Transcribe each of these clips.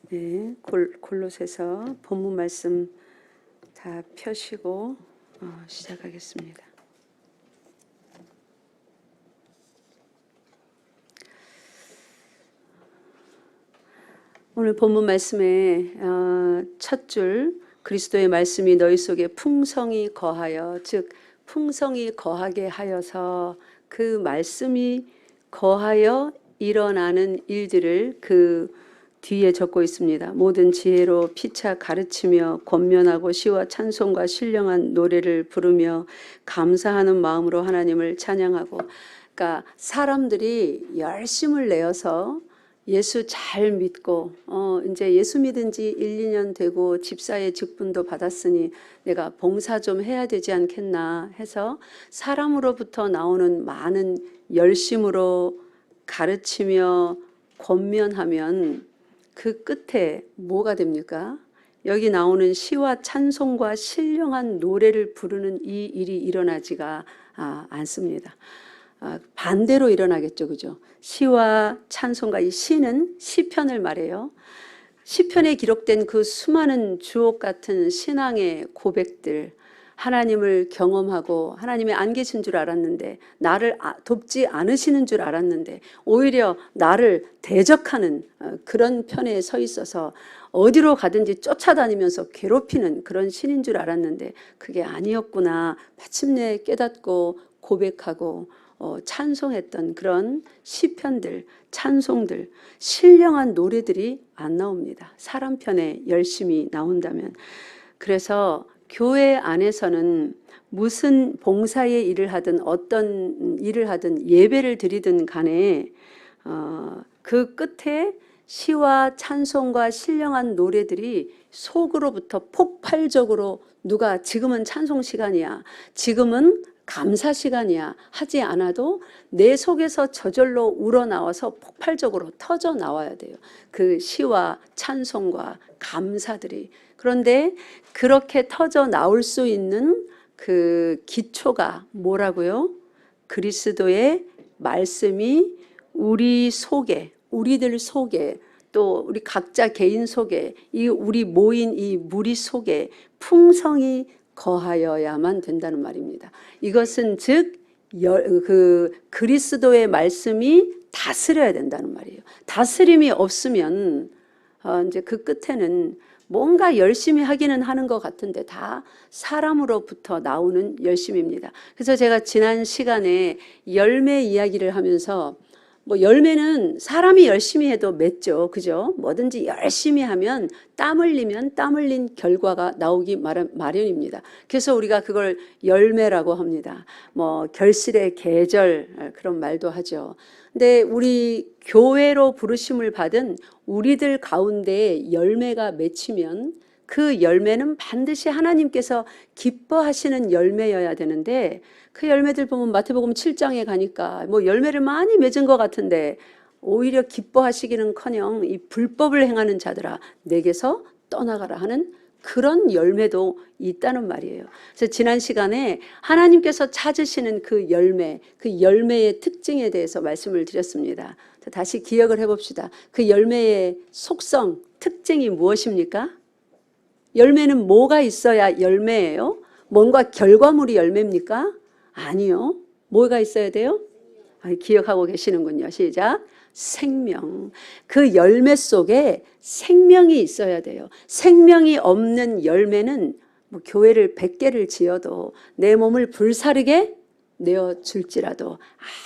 네, 골로새서 본문 말씀 다 펴시고 시작하겠습니다. 오늘 본문 말씀의 첫 줄, 그리스도의 말씀이 너희 속에 풍성히 거하여, 즉 풍성히 거하게 하여서 그 말씀이 거하여 일어나는 일들을 그 뒤에 적고 있습니다. 모든 지혜로 피차 가르치며 권면하고 시와 찬송과 신령한 노래를 부르며 감사하는 마음으로 하나님을 찬양하고, 그러니까 사람들이 열심을 내어서 예수 잘 믿고 이제 예수 믿은 지 1, 2년 되고 집사의 직분도 받았으니 내가 봉사 좀 해야 되지 않겠나 해서 사람으로부터 나오는 많은 열심으로 가르치며 권면하면 그 끝에 뭐가 됩니까? 여기 나오는 시와 찬송과 신령한 노래를 부르는 이 일이 일어나지가 않습니다. 반대로 일어나겠죠, 그죠? 시와 찬송가, 이 시는 시편을 말해요. 시편에 기록된 그 수많은 주옥 같은 신앙의 고백들, 하나님을 경험하고 하나님이 안 계신 줄 알았는데, 나를 돕지 않으시는 줄 알았는데 오히려 나를 대적하는 그런 편에 서 있어서 어디로 가든지 쫓아다니면서 괴롭히는 그런 신인 줄 알았는데 그게 아니었구나, 마침내 깨닫고 고백하고 찬송했던 그런 시편들, 찬송들, 신령한 노래들이 안 나옵니다. 사람 편에 열심히 나온다면. 그래서 교회 안에서는 무슨 봉사의 일을 하든 어떤 일을 하든 예배를 드리든 간에 그 끝에 시와 찬송과 신령한 노래들이 속으로부터 폭발적으로, 누가 지금은 찬송 시간이야, 지금은 감사 시간이야 하지 않아도 내 속에서 저절로 우러나와서 폭발적으로 터져 나와야 돼요. 그 시와 찬송과 감사들이. 그런데 그렇게 터져 나올 수 있는 그 기초가 뭐라고요? 그리스도의 말씀이 우리 속에, 우리들 속에, 또 우리 각자 개인 속에, 이 우리 모인 이 무리 속에 풍성히 거하여야만 된다는 말입니다. 이것은 즉 그리스도의 말씀이 다스려야 된다는 말이에요. 다스림이 없으면 이제 그 끝에는 뭔가 열심히 하기는 하는 것 같은데 다 사람으로부터 나오는 열심입니다. 그래서 제가 지난 시간에 열매 이야기를 하면서, 열매는 사람이 열심히 해도 맺죠, 그죠? 뭐든지 열심히 하면 땀 흘리면 땀 흘린 결과가 나오기 마련입니다. 그래서 우리가 그걸 열매라고 합니다. 결실의 계절, 그런 말도 하죠. 근데 우리 교회로 부르심을 받은 우리들 가운데 열매가 맺히면 그 열매는 반드시 하나님께서 기뻐하시는 열매여야 되는데, 그 열매들 보면 마태복음 7장에 가니까 열매를 많이 맺은 것 같은데 오히려 기뻐하시기는커녕 이 불법을 행하는 자들아 내게서 떠나가라 하는 그런 열매도 있다는 말이에요. 그래서 지난 시간에 하나님께서 찾으시는 그 열매, 그 열매의 특징에 대해서 말씀을 드렸습니다. 다시 기억을 해봅시다. 그 열매의 속성, 특징이 무엇입니까? 열매는 뭐가 있어야 열매예요? 뭔가 결과물이 열매입니까? 아니요. 뭐가 있어야 돼요? 기억하고 계시는군요. 시작. 생명. 그 열매 속에 생명이 있어야 돼요. 생명이 없는 열매는 교회를 100개를 지어도 내 몸을 불사르게 내어줄지라도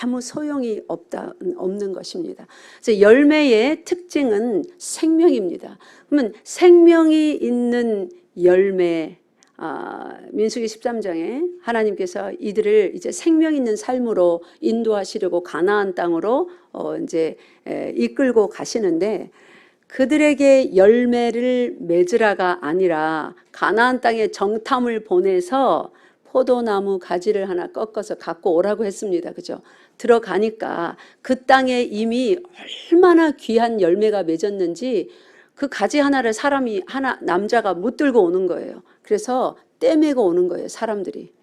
아무 소용이 없는 것입니다. 그래서 열매의 특징은 생명입니다. 그러면 생명이 있는 열매, 민수기 13장에 하나님께서 이들을 이제 생명 있는 삶으로 인도하시려고 가나안 땅으로 이제 이끌고 가시는데, 그들에게 열매를 맺으라가 아니라 가나안 땅에 정탐을 보내서 포도나무 가지를 하나 꺾어서 갖고 오라고 했습니다. 그죠? 들어가니까 그 땅에 이미 얼마나 귀한 열매가 맺었는지 그 가지 하나를 남자가 못 들고 오는 거예요. 그래서 떼매고 오는 거예요, 사람들이.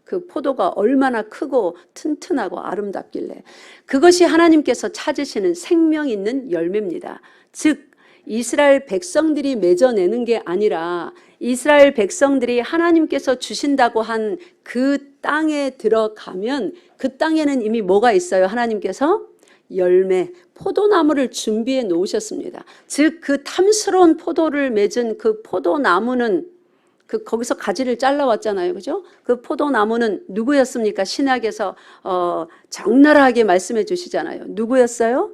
그 포도가 얼마나 크고 튼튼하고 아름답길래. 그것이 하나님께서 찾으시는 생명 있는 열매입니다. 즉 이스라엘 백성들이 맺어내는 게 아니라 이스라엘 백성들이 하나님께서 주신다고 한 그 땅에 들어가면 그 땅에는 이미 뭐가 있어요? 하나님께서 열매, 포도나무를 준비해 놓으셨습니다. 즉 그 탐스러운 포도를 맺은 그 포도나무는 거기서 가지를 잘라왔잖아요. 그죠? 그 포도나무는 누구였습니까? 신약에서 적나라하게 말씀해 주시잖아요. 누구였어요?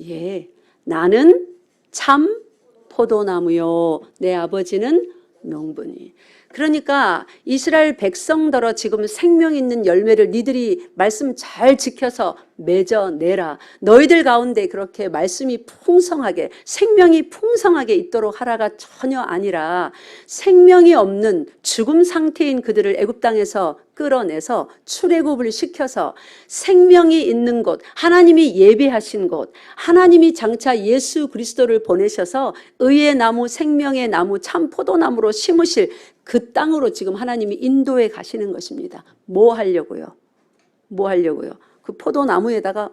예, 나는 참 포도나무요, 내 아버지는 농부니. 그러니까 이스라엘 백성더러 지금 생명 있는 열매를 니들이 말씀 잘 지켜서 맺어내라. 너희들 가운데 그렇게 말씀이 풍성하게, 생명이 풍성하게 있도록 하라가 전혀 아니라 생명이 없는 죽음 상태인 그들을 애굽 땅에서 끌어내서 출애굽을 시켜서 생명이 있는 곳, 하나님이 예비하신 곳, 하나님이 장차 예수 그리스도를 보내셔서 의의 나무, 생명의 나무, 참 포도나무로 심으실 그 땅으로 지금 하나님이 인도해 가시는 것입니다. 뭐 하려고요? 뭐 하려고요? 그 포도나무에다가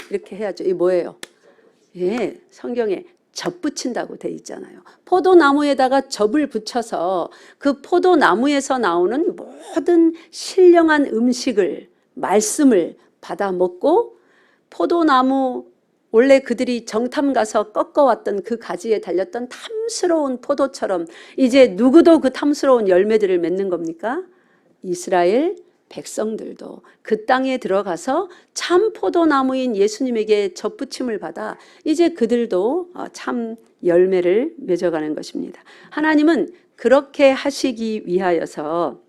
이렇게 해야죠. 이게 뭐예요? 예, 성경에 접 붙인다고 돼 있잖아요. 포도나무에다가 접을 붙여서 그 포도나무에서 나오는 모든 신령한 음식을, 말씀을 받아 먹고 포도나무, 원래 그들이 정탐 가서 꺾어왔던 그 가지에 달렸던 탐스러운 포도처럼 이제 누구도 그 탐스러운 열매들을 맺는 겁니까? 이스라엘 백성들도 그 땅에 들어가서 참 포도나무인 예수님에게 접붙임을 받아 이제 그들도 참 열매를 맺어가는 것입니다. 하나님은 그렇게 하시기 위하여서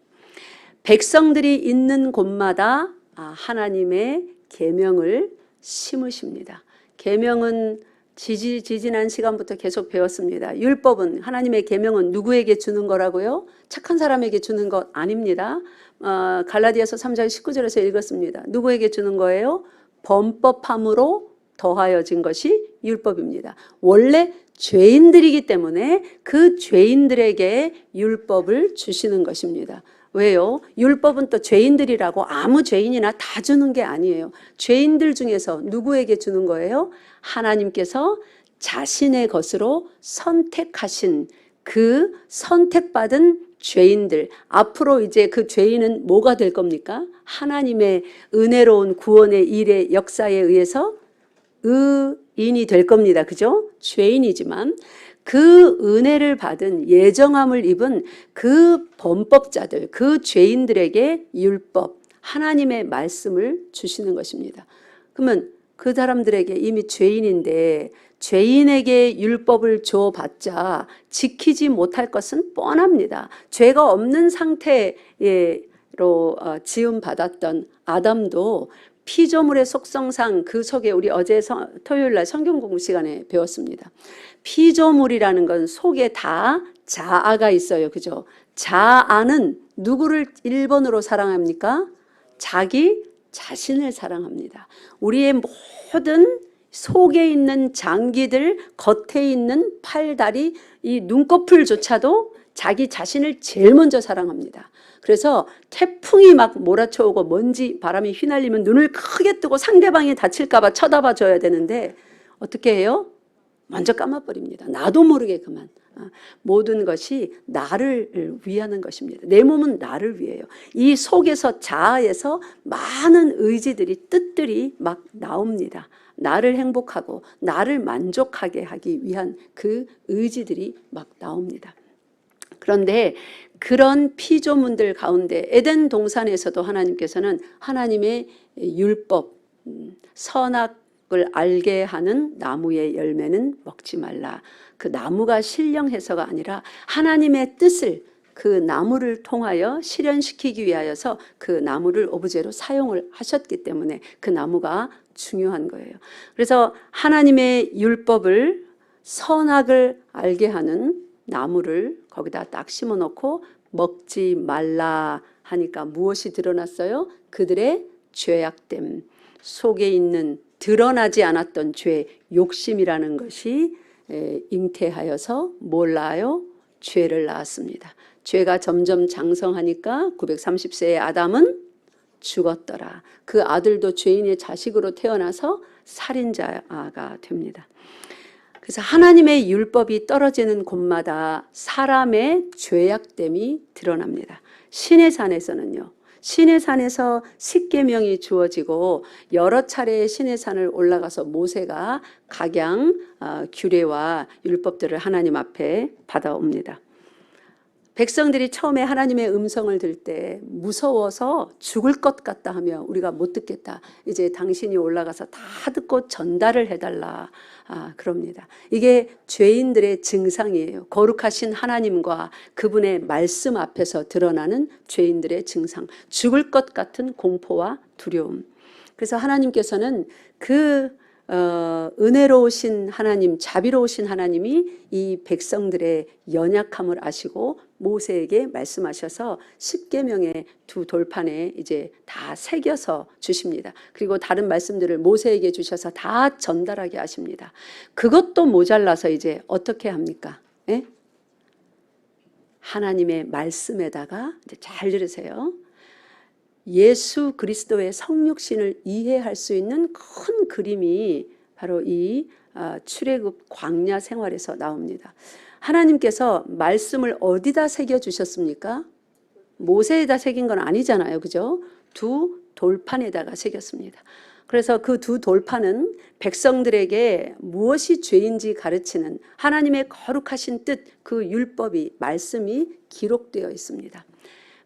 백성들이 있는 곳마다 하나님의 계명을 심으십니다. 계명은 지지난 시간부터 계속 배웠습니다. 율법은, 하나님의 계명은 누구에게 주는 거라고요? 착한 사람에게 주는 것 아닙니다. 갈라디아서 3장 19절에서 읽었습니다. 누구에게 주는 거예요? 범법함으로 더하여진 것이 율법입니다. 원래 죄인들이기 때문에 그 죄인들에게 율법을 주시는 것입니다. 왜요? 율법은 또 죄인들이라고 아무 죄인이나 다 주는 게 아니에요. 죄인들 중에서 누구에게 주는 거예요? 하나님께서 자신의 것으로 선택하신 그 선택받은 죄인들, 앞으로 이제 그 죄인은 뭐가 될 겁니까? 하나님의 은혜로운 구원의 일의 역사에 의해서 의인이 될 겁니다. 그죠? 죄인이지만 그 은혜를 받은, 예정함을 입은 그 범법자들, 그 죄인들에게 율법, 하나님의 말씀을 주시는 것입니다. 그러면 그 사람들에게 이미 죄인인데 죄인에게 율법을 줘봤자 지키지 못할 것은 뻔합니다. 죄가 없는 상태로 지음받았던 아담도 피조물의 속성상 그 속에 우리 어제 토요일날 성경 공부 시간에 배웠습니다. 피조물이라는 건 속에 다 자아가 있어요. 그죠? 자아는 누구를 1번으로 사랑합니까? 자기 자신을 사랑합니다. 우리의 모든 속에 있는 장기들, 겉에 있는 팔, 다리, 이 눈꺼풀조차도 자기 자신을 제일 먼저 사랑합니다. 그래서 태풍이 막 몰아쳐오고 먼지, 바람이 휘날리면 눈을 크게 뜨고 상대방이 다칠까 봐 쳐다봐 줘야 되는데 어떻게 해요? 먼저 감아버립니다. 나도 모르게 그만. 모든 것이 나를 위하는 것입니다. 내 몸은 나를 위해요. 이 속에서, 자아에서 많은 의지들이, 뜻들이 막 나옵니다. 나를 행복하고 나를 만족하게 하기 위한 그 의지들이 막 나옵니다. 그런데 그런 피조물들 가운데 에덴 동산에서도 하나님께서는 하나님의 율법, 선악을 알게 하는 나무의 열매는 먹지 말라. 그 나무가 신령해서가 아니라 하나님의 뜻을 그 나무를 통하여 실현시키기 위하여서 그 나무를 오브제로 사용을 하셨기 때문에 그 나무가 중요한 거예요. 그래서 하나님의 율법을, 선악을 알게 하는 나무를 거기다 딱 심어놓고 먹지 말라 하니까 무엇이 드러났어요? 그들의 죄악됨, 속에 있는 드러나지 않았던 죄, 욕심이라는 것이 잉태하여서 뭘 낳아요? 죄를 낳았습니다. 죄가 점점 장성하니까 930세의 아담은 죽었더라. 그 아들도 죄인의 자식으로 태어나서 살인자가 됩니다. 그래서 하나님의 율법이 떨어지는 곳마다 사람의 죄악됨이 드러납니다. 시내산에서는요. 시내산에서 십계명이 주어지고 여러 차례 시내산을 올라가서 모세가 각양 규례와 율법들을 하나님 앞에 받아옵니다. 백성들이 처음에 하나님의 음성을 들 때 무서워서 죽을 것 같다 하며 우리가 못 듣겠다. 이제 당신이 올라가서 다 듣고 전달을 해달라. 그럽니다. 이게 죄인들의 증상이에요. 거룩하신 하나님과 그분의 말씀 앞에서 드러나는 죄인들의 증상. 죽을 것 같은 공포와 두려움. 그래서 하나님께서는 은혜로우신 하나님, 자비로우신 하나님이 이 백성들의 연약함을 아시고 모세에게 말씀하셔서 십계명의 두 돌판에 이제 다 새겨서 주십니다. 그리고 다른 말씀들을 모세에게 주셔서 다 전달하게 하십니다. 그것도 모자라서 이제 어떻게 합니까? 예? 하나님의 말씀에다가 이제 잘 들으세요. 예수 그리스도의 성육신을 이해할 수 있는 큰 그림이 바로 이 출애굽 광야 생활에서 나옵니다. 하나님께서 말씀을 어디다 새겨주셨습니까? 모세에다 새긴 건 아니잖아요. 그죠? 두 돌판에다가 새겼습니다. 그래서 그 두 돌판은 백성들에게 무엇이 죄인지 가르치는 하나님의 거룩하신 뜻, 그 율법이, 말씀이 기록되어 있습니다.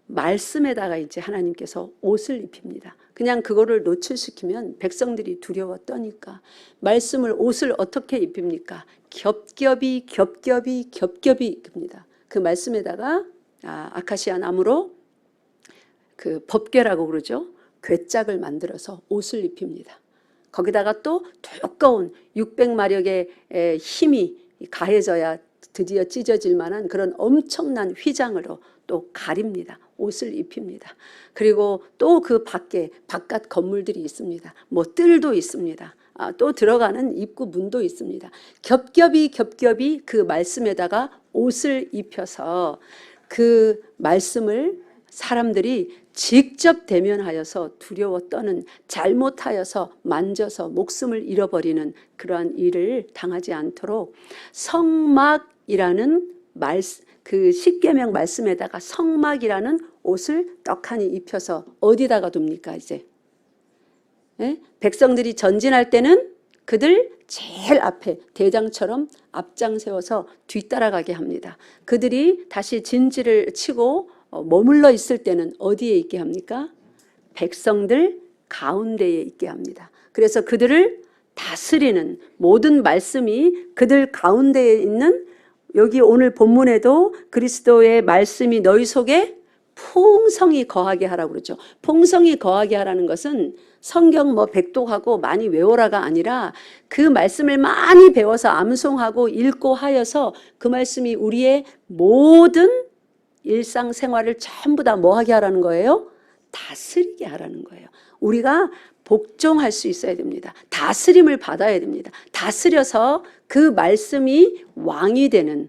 말씀에다가 이제 하나님께서 옷을 입힙니다. 그냥 그거를 노출시키면 백성들이 두려워 떠니까 말씀을 옷을 어떻게 입힙니까? 겹겹이 입힙니다. 그 말씀에다가 아카시아 나무로 그 법궤라고 그러죠. 궤짝을 만들어서 옷을 입힙니다. 거기다가 또 두꺼운 600마력의 힘이 가해져야 드디어 찢어질 만한 그런 엄청난 휘장으로 또 가립니다. 옷을 입힙니다. 그리고 또 그 밖에 바깥 건물들이 있습니다. 뭐 뜰도 있습니다. 또 들어가는 입구 문도 있습니다. 겹겹이 그 말씀에다가 옷을 입혀서 그 말씀을 사람들이 직접 대면하여서 두려워 떠는, 잘못하여서 만져서 목숨을 잃어버리는 그러한 일을 당하지 않도록 성막이라는 그 십계명 말씀에다가 성막이라는 옷을 떡하니 입혀서 어디다가 둡니까 이제? 예? 백성들이 전진할 때는 그들 제일 앞에 대장처럼 앞장 세워서 뒤따라가게 합니다. 그들이 다시 진지를 치고 머물러 있을 때는 어디에 있게 합니까? 백성들 가운데에 있게 합니다. 그래서 그들을 다스리는 모든 말씀이 그들 가운데에 있는, 여기 오늘 본문에도 그리스도의 말씀이 너희 속에 풍성히 거하게 하라고 그러죠. 풍성히 거하게 하라는 것은 성경 뭐 백독하고 많이 외워라가 아니라 그 말씀을 많이 배워서 암송하고 읽고 하여서 그 말씀이 우리의 모든 일상생활을 전부 다 뭐 하게 하라는 거예요? 다스리게 하라는 거예요. 우리가 복종할 수 있어야 됩니다. 다스림을 받아야 됩니다. 다스려서 그 말씀이 왕이 되는,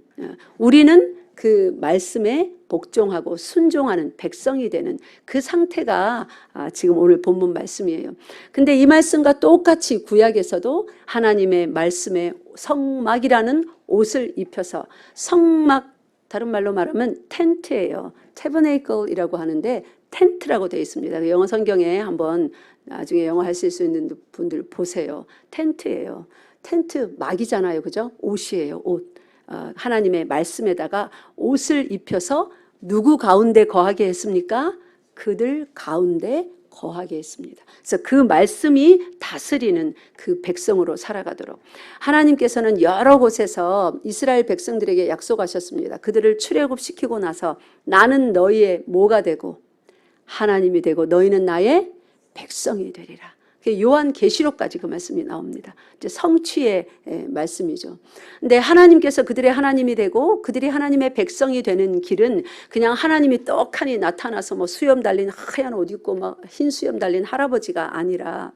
우리는 그 말씀에 복종하고 순종하는 백성이 되는 그 상태가 지금 오늘 본문 말씀이에요. 근데 이 말씀과 똑같이 구약에서도 하나님의 말씀에 성막이라는 옷을 입혀서, 성막 다른 말로 말하면 텐트예요. 태버네이클이라고 하는데 텐트라고 되어 있습니다. 영어 성경에 한번 나중에 영어 하실 수 있는 분들 보세요. 텐트예요. 텐트 막이잖아요. 그죠? 옷이에요. 옷. 하나님의 말씀에다가 옷을 입혀서 누구 가운데 거하게 했습니까? 그들 가운데 거하게 했습니다. 그래서 그 말씀이 다스리는 그 백성으로 살아가도록 하나님께서는 여러 곳에서 이스라엘 백성들에게 약속하셨습니다. 그들을 출애굽시키고 나서 나는 너희의 뭐가 되고 하나님이 되고 너희는 나의 백성이 되리라. 요한계시록까지 그 말씀이 나옵니다. 이제 성취의 말씀이죠. 근데 하나님께서 그들의 하나님이 되고 그들이 하나님의 백성이 되는 길은 그냥 하나님이 떡하니 나타나서 뭐 수염 달린 하얀 옷 입고 막 흰 수염 달린 할아버지가 아니라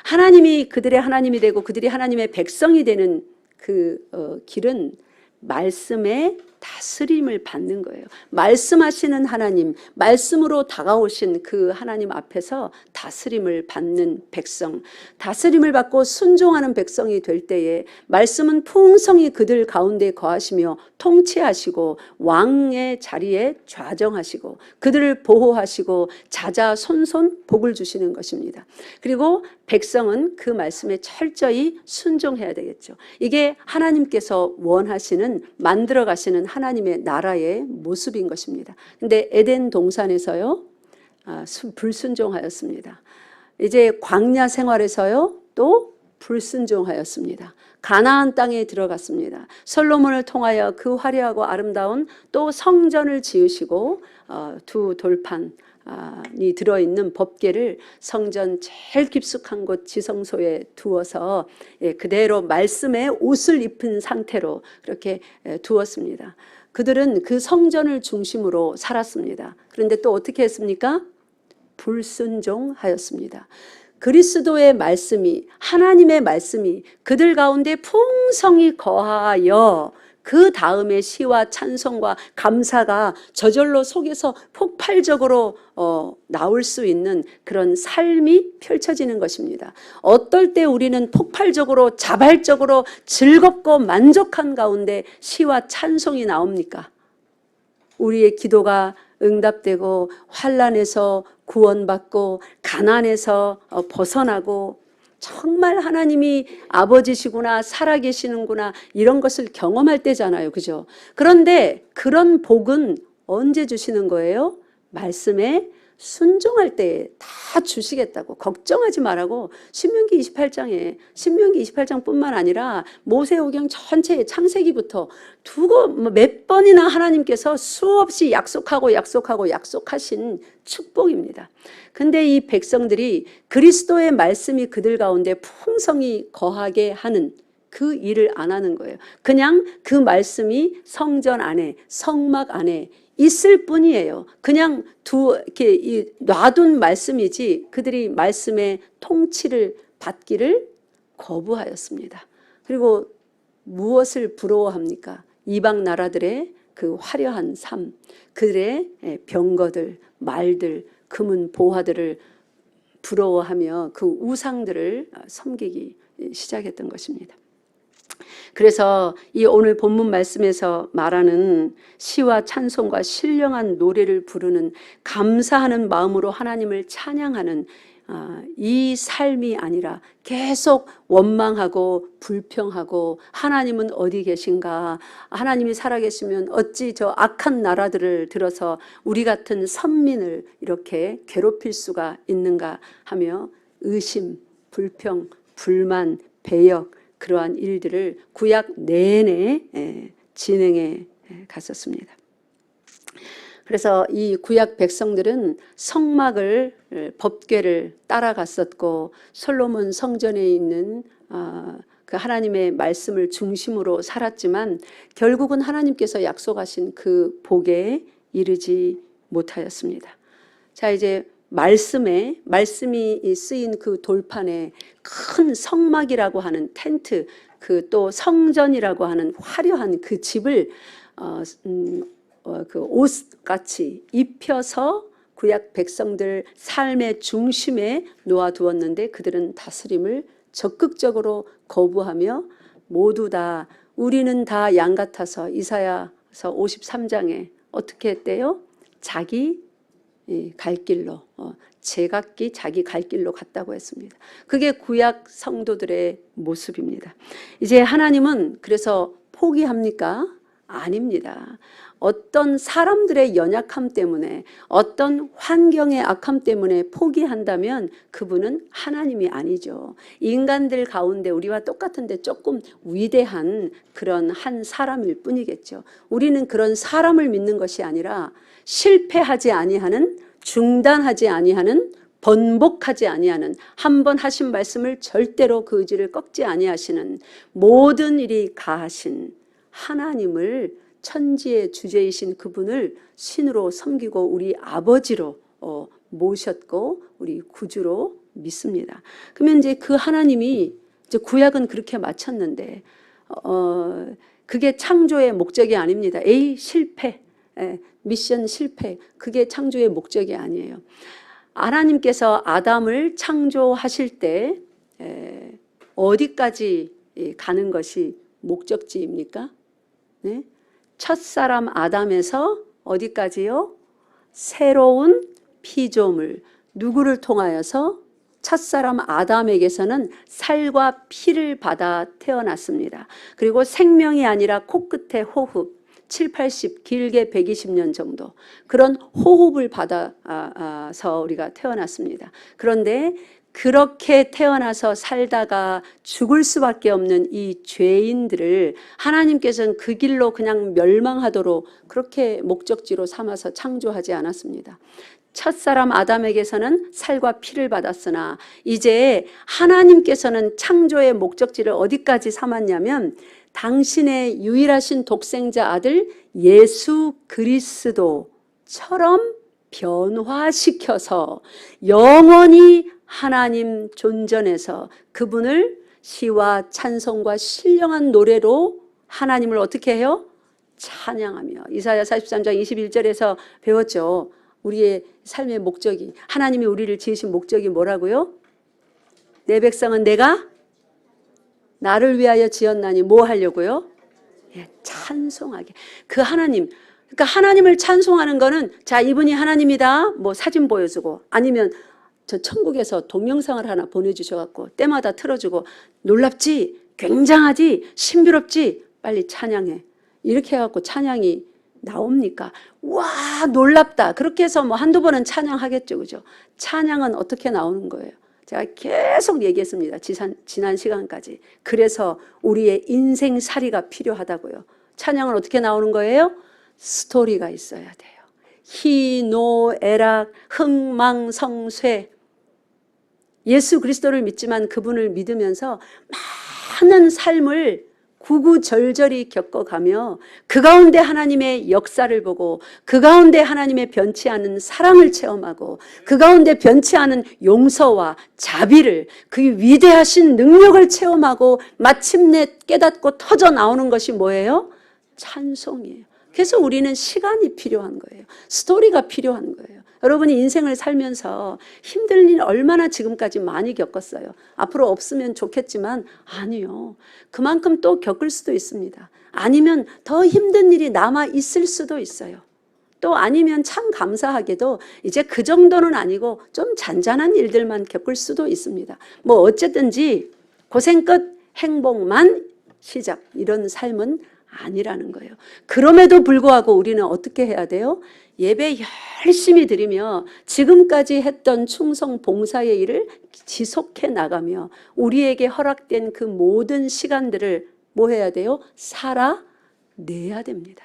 하나님이 그들의 하나님이 되고 그들이 하나님의 백성이 되는 그 길은 말씀에 다스림을 받는 거예요. 말씀하시는 하나님, 말씀으로 다가오신 그 하나님 앞에서 다스림을 받는 백성, 다스림을 받고 순종하는 백성이 될 때에 말씀은 풍성히 그들 가운데 거하시며 통치하시고 왕의 자리에 좌정하시고 그들을 보호하시고 자자손손 복을 주시는 것입니다. 그리고 백성은 그 말씀에 철저히 순종해야 되겠죠. 이게 하나님께서 원하시는, 만들어 가시는 하나님의 나라의 모습인 것입니다. 근데 에덴 동산에서요, 불순종하였습니다. 이제 광야 생활에서요, 또 불순종하였습니다. 가나안 땅에 들어갔습니다. 솔로몬을 통하여 그 화려하고 아름다운 또 성전을 지으시고 두 돌판이 들어있는 법궤를 성전 제일 깊숙한 곳 지성소에 두어서 그대로 말씀의 옷을 입은 상태로 그렇게 두었습니다. 그들은 그 성전을 중심으로 살았습니다. 그런데 또 어떻게 했습니까? 불순종하였습니다. 그리스도의 말씀이, 하나님의 말씀이 그들 가운데 풍성히 거하여 그 다음에 시와 찬송과 감사가 저절로 속에서 폭발적으로 나올 수 있는 그런 삶이 펼쳐지는 것입니다. 어떨 때 우리는 폭발적으로 자발적으로 즐겁고 만족한 가운데 시와 찬송이 나옵니까? 우리의 기도가 응답되고 환난에서 구원받고 가난에서 벗어나고 정말 하나님이 아버지시구나, 살아계시는구나, 이런 것을 경험할 때잖아요. 그죠? 그런데 그런 복은 언제 주시는 거예요? 말씀에 순종할 때 다 주시겠다고, 걱정하지 말라고 신명기 28장뿐만 아니라 모세오경 전체의 창세기부터 두고 몇 번이나 하나님께서 수없이 약속하신 축복입니다. 근데 이 백성들이 그리스도의 말씀이 그들 가운데 풍성히 거하게 하는 그 일을 안 하는 거예요. 그냥 그 말씀이 성전 안에, 성막 안에 있을 뿐이에요. 그냥 이렇게 놔둔 말씀이지 그들이 말씀의 통치를 받기를 거부하였습니다. 그리고 무엇을 부러워합니까? 이방 나라들의 그 화려한 삶, 그들의 병거들, 말들, 금은 보화들을 부러워하며 그 우상들을 섬기기 시작했던 것입니다. 그래서 이 오늘 본문 말씀에서 말하는 시와 찬송과 신령한 노래를 부르는, 감사하는 마음으로 하나님을 찬양하는 이 삶이 아니라 계속 원망하고 불평하고 하나님은 어디 계신가, 하나님이 살아계시면 어찌 저 악한 나라들을 들어서 우리 같은 선민을 이렇게 괴롭힐 수가 있는가 하며 의심, 불평, 불만, 배역, 그러한 일들을 구약 내내 진행해 갔었습니다. 그래서 이 구약 백성들은 성막을, 법궤를 따라갔었고 솔로몬 성전에 있는 그 하나님의 말씀을 중심으로 살았지만 결국은 하나님께서 약속하신 그 복에 이르지 못하였습니다. 자, 이제 말씀이 쓰인 그 돌판에 큰 성막이라고 하는 텐트, 그 또 성전이라고 하는 화려한 그 집을 그 옷같이 입혀서 구약 백성들 삶의 중심에 놓아두었는데 그들은 다스림을 적극적으로 거부하며 모두 다 우리는 다 양 같아서 이사야서 53장에 어떻게 했대요? 자기 갈 길로, 제각기 자기 갈 길로 갔다고 했습니다. 그게 구약 성도들의 모습입니다. 이제 하나님은 그래서 포기합니까? 아닙니다. 어떤 사람들의 연약함 때문에, 어떤 환경의 악함 때문에 포기한다면 그분은 하나님이 아니죠. 인간들 가운데 우리와 똑같은데 조금 위대한 그런 한 사람일 뿐이겠죠. 우리는 그런 사람을 믿는 것이 아니라 실패하지 아니하는, 중단하지 아니하는, 번복하지 아니하는, 한 번 하신 말씀을 절대로 그 의지를 꺾지 아니하시는, 모든 일이 가하신 하나님을, 천지의 주제이신 그분을 신으로 섬기고 우리 아버지로 모셨고 우리 구주로 믿습니다. 그러면 이제 그 하나님이, 이제 구약은 그렇게 마쳤는데 그게 창조의 목적이 아닙니다. A 실패, 미션 실패, 그게 창조의 목적이 아니에요. 하나님께서 아담을 창조하실 때 어디까지 가는 것이 목적지입니까? 네? 첫사람 아담에서 어디까지요? 새로운 피조물, 누구를 통하여서? 첫사람 아담에게서는 살과 피를 받아 태어났습니다. 그리고 생명이 아니라 코끝의 호흡, 7, 80, 길게 120년 정도 그런 호흡을 받아서 우리가 태어났습니다. 그런데 그렇게 태어나서 살다가 죽을 수밖에 없는 이 죄인들을 하나님께서는 그 길로 그냥 멸망하도록 그렇게 목적지로 삼아서 창조하지 않았습니다. 첫사람 아담에게서는 살과 피를 받았으나 이제 하나님께서는 창조의 목적지를 어디까지 삼았냐면 당신의 유일하신 독생자 아들 예수 그리스도처럼 변화시켜서 영원히 하나님 존전에서 그분을 시와 찬송과 신령한 노래로 하나님을 어떻게 해요? 찬양하며. 이사야 43장 21절에서 배웠죠. 우리의 삶의 목적이, 하나님이 우리를 지으신 목적이 뭐라고요? 내 백성은 내가 나를 위하여 지었나니 뭐 하려고요? 예, 찬송하게. 그 하나님, 그러니까 하나님을 찬송하는 거는 자, 이분이 하나님이다 뭐 사진 보여주고 아니면 저 천국에서 동영상을 하나 보내주셔갖고 때마다 틀어주고 놀랍지? 굉장하지? 신비롭지? 빨리 찬양해. 이렇게 해갖고 찬양이 나옵니까? 와, 놀랍다. 그렇게 해서 뭐 한두 번은 찬양하겠죠. 그죠? 찬양은 어떻게 나오는 거예요? 제가 계속 얘기했습니다. 지난 시간까지. 그래서 우리의 인생살이가 필요하다고요. 찬양은 어떻게 나오는 거예요? 스토리가 있어야 돼요. 희노애락, 흥망성쇠. 예수 그리스도를 믿지만 그분을 믿으면서 많은 삶을 구구절절히 겪어가며 그 가운데 하나님의 역사를 보고 그 가운데 하나님의 변치 않은 사랑을 체험하고 그 가운데 변치 않은 용서와 자비를 그 위대하신 능력을 체험하고 마침내 깨닫고 터져 나오는 것이 뭐예요? 찬송이에요. 그래서 우리는 시간이 필요한 거예요. 스토리가 필요한 거예요. 여러분이 인생을 살면서 힘든 일 얼마나 지금까지 많이 겪었어요. 앞으로 없으면 좋겠지만 아니요. 그만큼 또 겪을 수도 있습니다. 아니면 더 힘든 일이 남아 있을 수도 있어요. 또 아니면 참 감사하게도 이제 그 정도는 아니고 좀 잔잔한 일들만 겪을 수도 있습니다. 뭐 어쨌든지 고생 끝 행복만 시작, 이런 삶은 아니라는 거예요. 그럼에도 불구하고 우리는 어떻게 해야 돼요? 예배 열심히 드리며 지금까지 했던 충성 봉사의 일을 지속해 나가며 우리에게 허락된 그 모든 시간들을 뭐 해야 돼요? 살아내야 됩니다.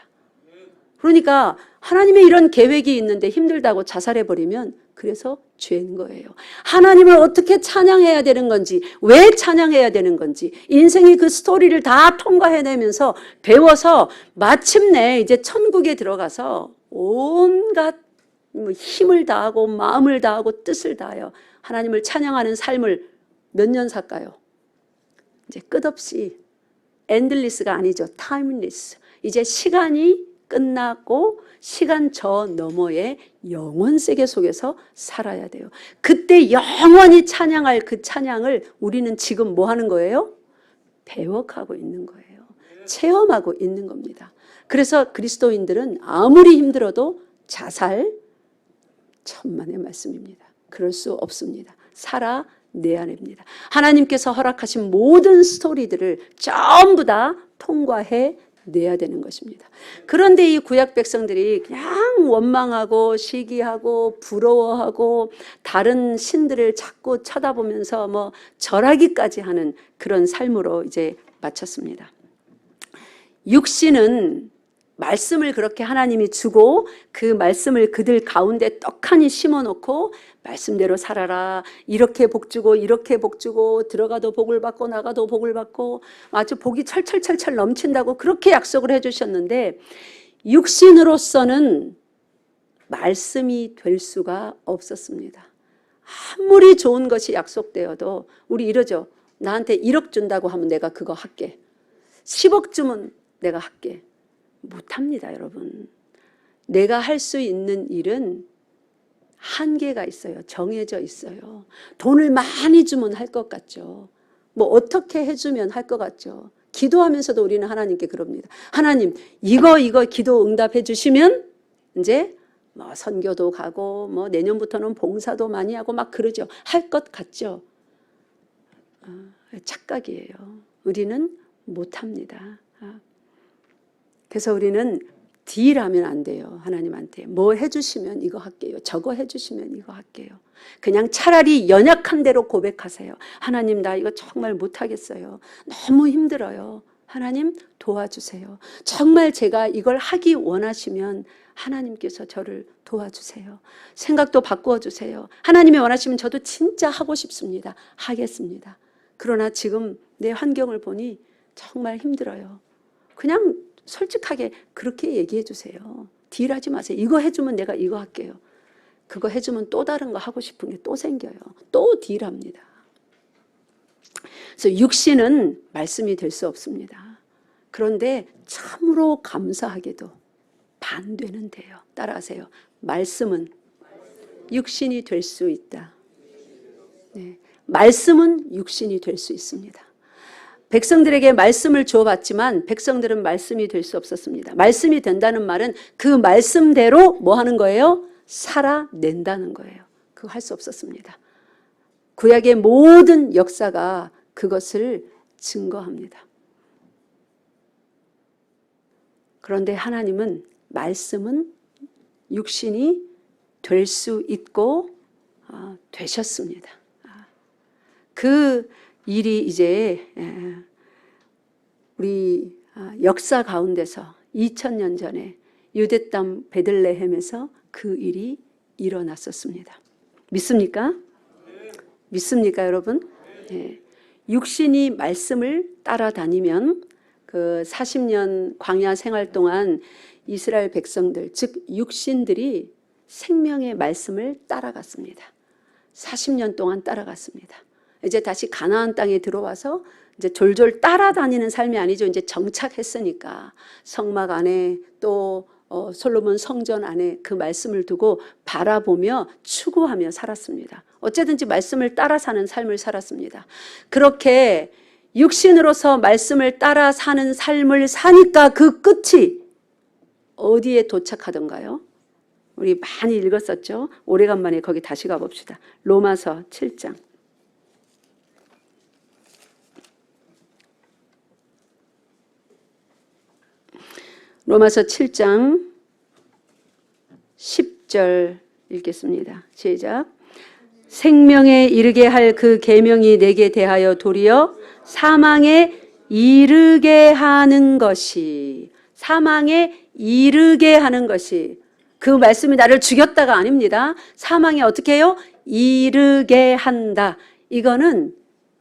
그러니까 하나님의 이런 계획이 있는데 힘들다고 자살해버리면 그래서 죄인 거예요. 하나님을 어떻게 찬양해야 되는 건지, 왜 찬양해야 되는 건지, 인생의 그 스토리를 다 통과해내면서 배워서 마침내 이제 천국에 들어가서 온갖 힘을 다하고 마음을 다하고 뜻을 다하여 하나님을 찬양하는 삶을 몇 년 살까요? 이제 끝없이 엔들리스가 아니죠. 타임리스. 이제 시간이 끝나고 시간 저 너머의 영원 세계 속에서 살아야 돼요. 그때 영원히 찬양할 그 찬양을 우리는 지금 뭐 하는 거예요? 배워가고 있는 거예요. 체험하고 있는 겁니다. 그래서 그리스도인들은 아무리 힘들어도 자살, 천만의 말씀입니다. 그럴 수 없습니다. 살아내야 됩니다. 하나님께서 허락하신 모든 스토리들을 전부 다 통과해 내야 되는 것입니다. 그런데 이 구약 백성들이 그냥 원망하고 시기하고 부러워하고 다른 신들을 자꾸 쳐다보면서 뭐 절하기까지 하는 그런 삶으로 이제 마쳤습니다. 육신은 말씀을 그렇게 하나님이 주고 그 말씀을 그들 가운데 떡하니 심어놓고 말씀대로 살아라, 이렇게 복주고 이렇게 복주고 들어가도 복을 받고 나가도 복을 받고 아주 복이 철철철철 넘친다고 그렇게 약속을 해주셨는데 육신으로서는 말씀이 될 수가 없었습니다. 아무리 좋은 것이 약속되어도 우리 이러죠. 나한테 1억 준다고 하면 내가 그거 할게. 10억 주면 내가 할게. 못합니다, 여러분. 내가 할 수 있는 일은 한계가 있어요. 정해져 있어요. 돈을 많이 주면 할 것 같죠. 뭐 어떻게 해주면 할 것 같죠. 기도하면서도 우리는 하나님께 그럽니다. 하나님, 이거 기도 응답해 주시면 이제 뭐 선교도 가고 뭐 내년부터는 봉사도 많이 하고 막 그러죠. 할 것 같죠. 착각이에요. 우리는 못합니다. 그래서 우리는 딜하면 안 돼요. 하나님한테 뭐 해주시면 이거 할게요. 저거 해주시면 이거 할게요. 그냥 차라리 연약한 대로 고백하세요. 하나님, 나 이거 정말 못하겠어요. 너무 힘들어요. 하나님 도와주세요. 정말 제가 이걸 하기 원하시면 하나님께서 저를 도와주세요. 생각도 바꾸어 주세요. 하나님이 원하시면 저도 진짜 하고 싶습니다. 하겠습니다. 그러나 지금 내 환경을 보니 정말 힘들어요. 그냥 솔직하게 그렇게 얘기해 주세요. 딜하지 마세요. 이거 해주면 내가 이거 할게요. 그거 해주면 또 다른 거 하고 싶은 게 또 생겨요. 또 딜합니다. 그래서 육신은 말씀이 될 수 없습니다. 그런데 참으로 감사하게도 반대는 돼요. 따라하세요. 말씀은 육신이 될 수 있다. 네. 말씀은 육신이 될 수 있습니다. 백성들에게 말씀을 주어봤지만 백성들은 말씀이 될 수 없었습니다. 말씀이 된다는 말은 그 말씀대로 뭐 하는 거예요? 살아낸다는 거예요. 그거 할 수 없었습니다. 구약의 모든 역사가 그것을 증거합니다. 그런데 하나님은 말씀은 육신이 될 수 있고 되셨습니다. 그 일이 이제 우리 역사 가운데서 2000년 전에 유대 땅 베들레헴에서 그 일이 일어났었습니다. 믿습니까? 믿습니까, 여러분? 네. 육신이 말씀을 따라다니면 그 40년 광야 생활 동안 이스라엘 백성들, 즉 육신들이 생명의 말씀을 따라갔습니다. 40년 동안 따라갔습니다. 이제 다시 가나안 땅에 들어와서 이제 졸졸 따라다니는 삶이 아니죠. 이제 정착했으니까 성막 안에 또 솔로몬 성전 안에 그 말씀을 두고 바라보며 추구하며 살았습니다. 어쨌든지 말씀을 따라 사는 삶을 살았습니다. 그렇게 육신으로서 말씀을 따라 사는 삶을 사니까 그 끝이 어디에 도착하던가요? 우리 많이 읽었었죠. 오래간만에 거기 다시 가봅시다. 로마서 7장. 로마서 7장 10절 읽겠습니다. 시작. 생명에 이르게 할 그 계명이 내게 대하여 도리어 사망에 이르게 하는 것이, 사망에 이르게 하는 것이, 그 말씀이 나를 죽였다가 아닙니다. 사망에 어떻게 해요? 이르게 한다. 이거는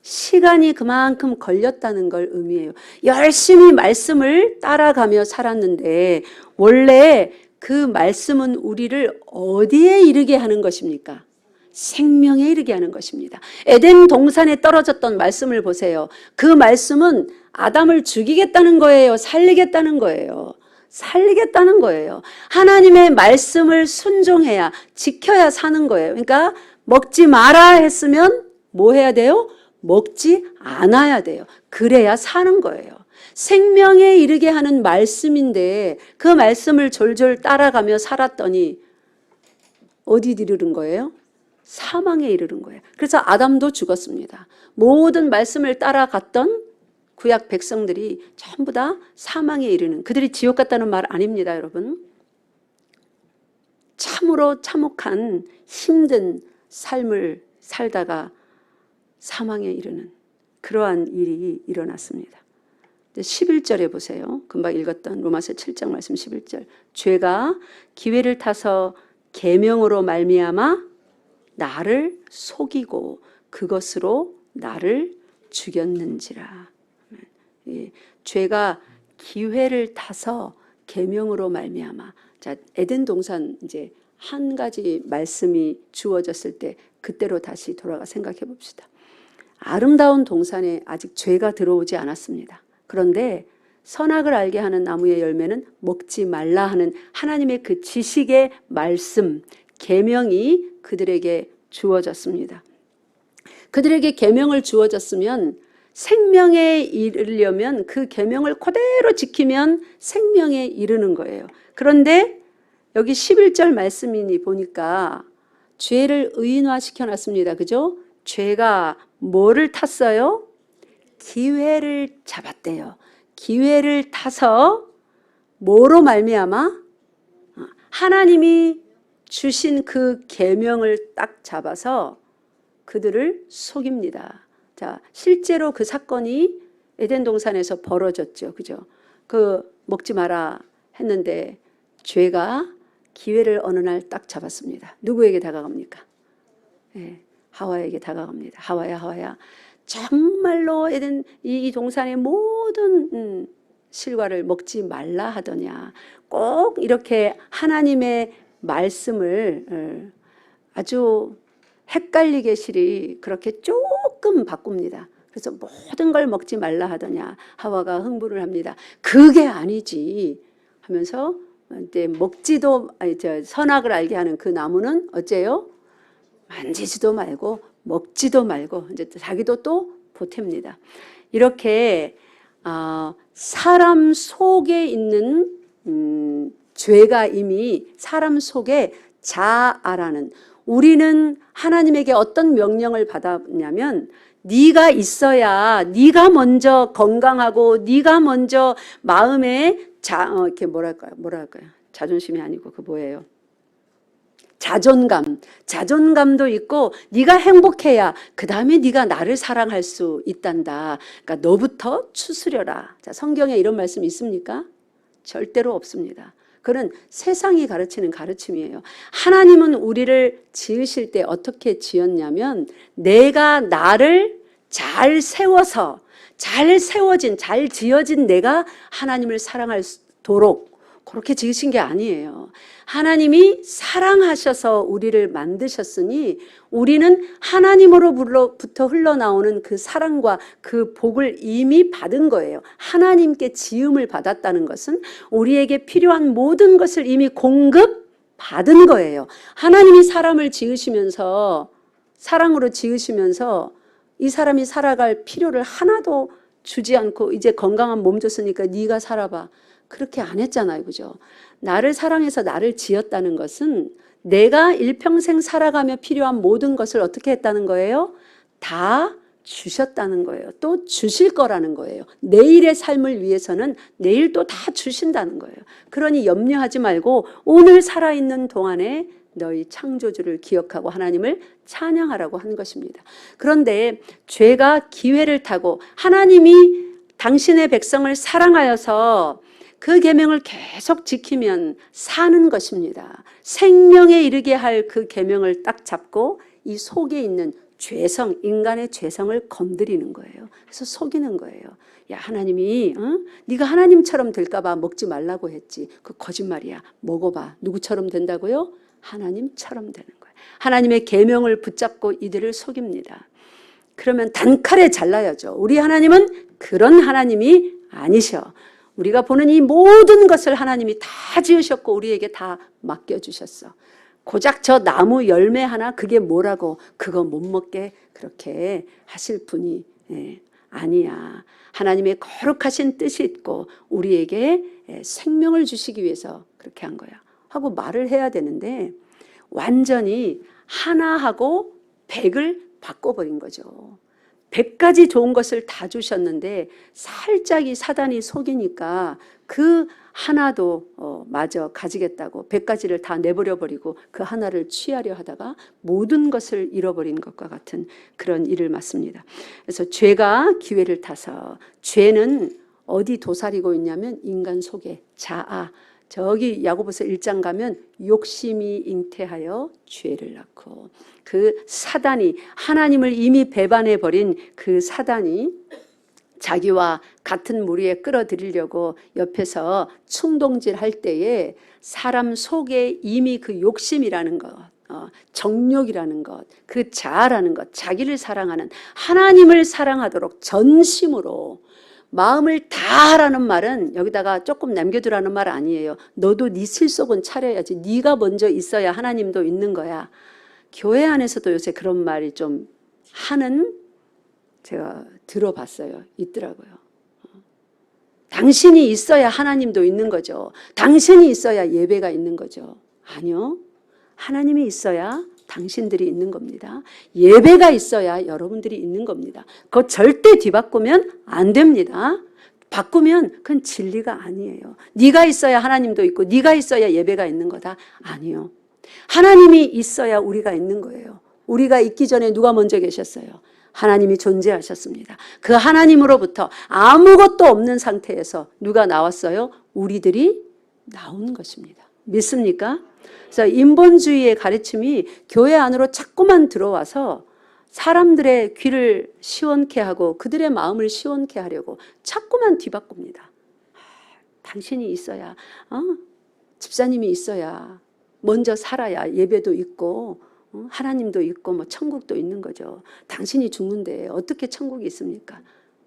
시간이 그만큼 걸렸다는 걸 의미해요. 열심히 말씀을 따라가며 살았는데 원래 그 말씀은 우리를 어디에 이르게 하는 것입니까? 생명에 이르게 하는 것입니다. 에덴 동산에 떨어졌던 말씀을 보세요. 그 말씀은 아담을 죽이겠다는 거예요? 살리겠다는 거예요? 살리겠다는 거예요. 하나님의 말씀을 순종해야, 지켜야 사는 거예요. 그러니까 먹지 마라 했으면 뭐 해야 돼요? 먹지 않아야 돼요. 그래야 사는 거예요. 생명에 이르게 하는 말씀인데 그 말씀을 졸졸 따라가며 살았더니 어디 이르는 거예요? 사망에 이르는 거예요. 그래서 아담도 죽었습니다. 모든 말씀을 따라갔던 구약 백성들이 전부 다 사망에 이르는, 그들이 지옥 갔다는 말 아닙니다, 여러분. 참으로 참혹한 힘든 삶을 살다가 사망에 이르는 그러한 일이 일어났습니다. 11절에 보세요. 금방 읽었던 로마서 7장 말씀 11절. 죄가 기회를 타서 계명으로 말미암아 나를 속이고 그것으로 나를 죽였는지라. 죄가 기회를 타서 계명으로 말미암아. 자, 에덴 동산 이제 한 가지 말씀이 주어졌을 때 그때로 다시 돌아가 생각해 봅시다. 아름다운 동산에 아직 죄가 들어오지 않았습니다. 그런데 선악을 알게 하는 나무의 열매는 먹지 말라 하는 하나님의 그 지식의 말씀, 계명이 그들에게 주어졌습니다. 그들에게 계명을 주어졌으면 생명에 이르려면 그 계명을 그대로 지키면 생명에 이르는 거예요. 그런데 여기 11절 말씀이니 보니까 죄를 의인화시켜 놨습니다. 그죠? 죄가 뭐를 탔어요? 기회를 잡았대요. 기회를 타서 뭐로 말미암아? 하나님이 주신 그 계명을 딱 잡아서 그들을 속입니다. 자, 실제로 그 사건이 에덴 동산에서 벌어졌죠. 그죠? 그 먹지 마라 했는데 죄가 기회를 어느 날 딱 잡았습니다. 누구에게 다가갑니까? 네, 하와에게 다가갑니다. 하와야. 정말로 에덴 이 동산의 모든 실과를 먹지 말라 하더냐. 꼭 이렇게 하나님의 말씀을 아주 헷갈리게 실이 그렇게 조금 바꿉니다. 그래서 모든 걸 먹지 말라 하더냐. 하와가 흥분을 합니다. 그게 아니지 하면서 이제 선악을 알게 하는 그 나무는 어째요? 만지지도 말고 먹지도 말고 이제 자기도 또 보탭니다. 이렇게 사람 속에 있는 죄가 이미 사람 속에 자아라는, 우리는 하나님에게 어떤 명령을 받았냐면 네가 있어야, 네가 먼저 건강하고 네가 먼저 마음에 이렇게 뭐랄까요? 자존심이 아니고 그 뭐예요? 자존감도 있고 네가 행복해야 그 다음에 네가 나를 사랑할 수 있단다. 그러니까 너부터 추스려라. 자, 성경에 이런 말씀 있습니까? 절대로 없습니다. 그건 세상이 가르치는 가르침이에요. 하나님은 우리를 지으실 때 어떻게 지었냐면 내가 나를 잘 세워서 잘 지어진 내가 하나님을 사랑하도록 그렇게 지으신 게 아니에요. 하나님이 사랑하셔서 우리를 만드셨으니 우리는 하나님으로부터 흘러나오는 그 사랑과 그 복을 이미 받은 거예요. 하나님께 지음을 받았다는 것은 우리에게 필요한 모든 것을 이미 공급받은 거예요. 하나님이 사람을 지으시면서, 사랑으로 지으시면서 이 사람이 살아갈 필요를 하나도 주지 않고 이제 건강한 몸 줬으니까 네가 살아봐. 그렇게 안 했잖아요. 그죠? 나를 사랑해서 나를 지었다는 것은 내가 일평생 살아가며 필요한 모든 것을 어떻게 했다는 거예요? 다 주셨다는 거예요. 또 주실 거라는 거예요. 내일의 삶을 위해서는 내일 또 다 주신다는 거예요. 그러니 염려하지 말고 오늘 살아있는 동안에 너희 창조주를 기억하고 하나님을 찬양하라고 한 것입니다. 그런데 죄가 기회를 타고 하나님이 당신의 백성을 사랑하여서 그 계명을 계속 지키면 사는 것입니다. 생명에 이르게 할 그 계명을 딱 잡고 이 속에 있는 죄성, 인간의 죄성을 건드리는 거예요. 그래서 속이는 거예요. 야, 하나님이 네가 하나님처럼 될까 봐 먹지 말라고 했지. 그 거짓말이야. 먹어봐. 누구처럼 된다고요? 하나님처럼 되는 거예요. 하나님의 계명을 붙잡고 이들을 속입니다. 그러면 단칼에 잘라야죠. 우리 하나님은 그런 하나님이 아니셔. 우리가 보는 이 모든 것을 하나님이 다 지으셨고 우리에게 다 맡겨주셨어. 고작 저 나무 열매 하나 그게 뭐라고 그거 못 먹게 그렇게 하실 분이 아니야. 하나님의 거룩하신 뜻이 있고 우리에게 생명을 주시기 위해서 그렇게 한 거야 하고 말을 해야 되는데 완전히 하나하고 100을 바꿔버린 거죠. 100가지 좋은 것을 다 주셨는데 살짝 이 사단이 속이니까 그 하나도 마저 가지겠다고 100가지를 다 내버려 버리고 그 하나를 취하려 하다가 모든 것을 잃어버린 것과 같은 그런 일을 맞습니다. 그래서 죄가 기회를 타서, 죄는 어디 도사리고 있냐면 인간 속에 자아, 저기 야고보서 1장 가면 욕심이 잉태하여 죄를 낳고, 그 사단이, 하나님을 이미 배반해버린 그 사단이 자기와 같은 무리에 끌어들이려고 옆에서 충동질 할 때에 사람 속에 이미 그 욕심이라는 것, 정욕이라는 것, 그 자아라는 것, 자기를 사랑하는, 하나님을 사랑하도록 전심으로 마음을 다하라는 말은 여기다가 조금 남겨두라는 말 아니에요. 너도 네 실속은 차려야지. 네가 먼저 있어야 하나님도 있는 거야. 교회 안에서도 요새 그런 말이 좀 하는 제가 들어봤어요. 있더라고요. 당신이 있어야 하나님도 있는 거죠. 당신이 있어야 예배가 있는 거죠. 아니요. 하나님이 있어야 당신들이 있는 겁니다. 예배가 있어야 여러분들이 있는 겁니다. 그거 절대 뒤바꾸면 안 됩니다. 바꾸면 그건 진리가 아니에요. 네가 있어야 하나님도 있고 네가 있어야 예배가 있는 거다. 아니요. 하나님이 있어야 우리가 있는 거예요. 우리가 있기 전에 누가 먼저 계셨어요? 하나님이 존재하셨습니다. 그 하나님으로부터 아무것도 없는 상태에서 누가 나왔어요? 우리들이 나온 것입니다. 믿습니까? 그래서 인본주의의 가르침이 교회 안으로 자꾸만 들어와서 사람들의 귀를 시원케 하고 그들의 마음을 시원케 하려고 자꾸만 뒤바꿉니다. 당신이 있어야, 집사님이 있어야, 먼저 살아야 예배도 있고 하나님도 있고 뭐 천국도 있는 거죠. 당신이 죽는데 어떻게 천국이 있습니까?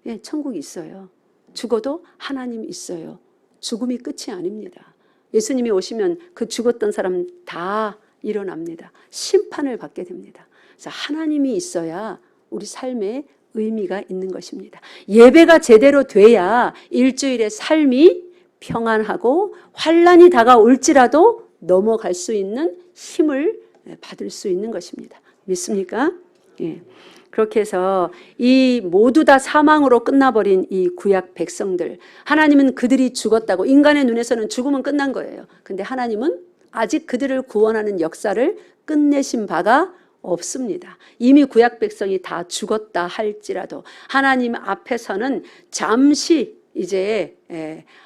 예, 천국이 있어요. 죽어도 하나님이 있어요. 죽음이 끝이 아닙니다. 예수님이 오시면 그 죽었던 사람 다 일어납니다. 심판을 받게 됩니다. 그래서 하나님이 있어야 우리 삶에 의미가 있는 것입니다. 예배가 제대로 돼야 일주일의 삶이 평안하고 환난이 다가올지라도 넘어갈 수 있는 힘을 받을 수 있는 것입니다. 믿습니까? 예. 그렇게 해서 이 모두 다 사망으로 끝나버린 이 구약 백성들, 하나님은 그들이 죽었다고, 인간의 눈에서는 죽으면 끝난 거예요. 근데 하나님은 아직 그들을 구원하는 역사를 끝내신 바가 없습니다. 이미 구약 백성이 다 죽었다 할지라도 하나님 앞에서는 잠시 이제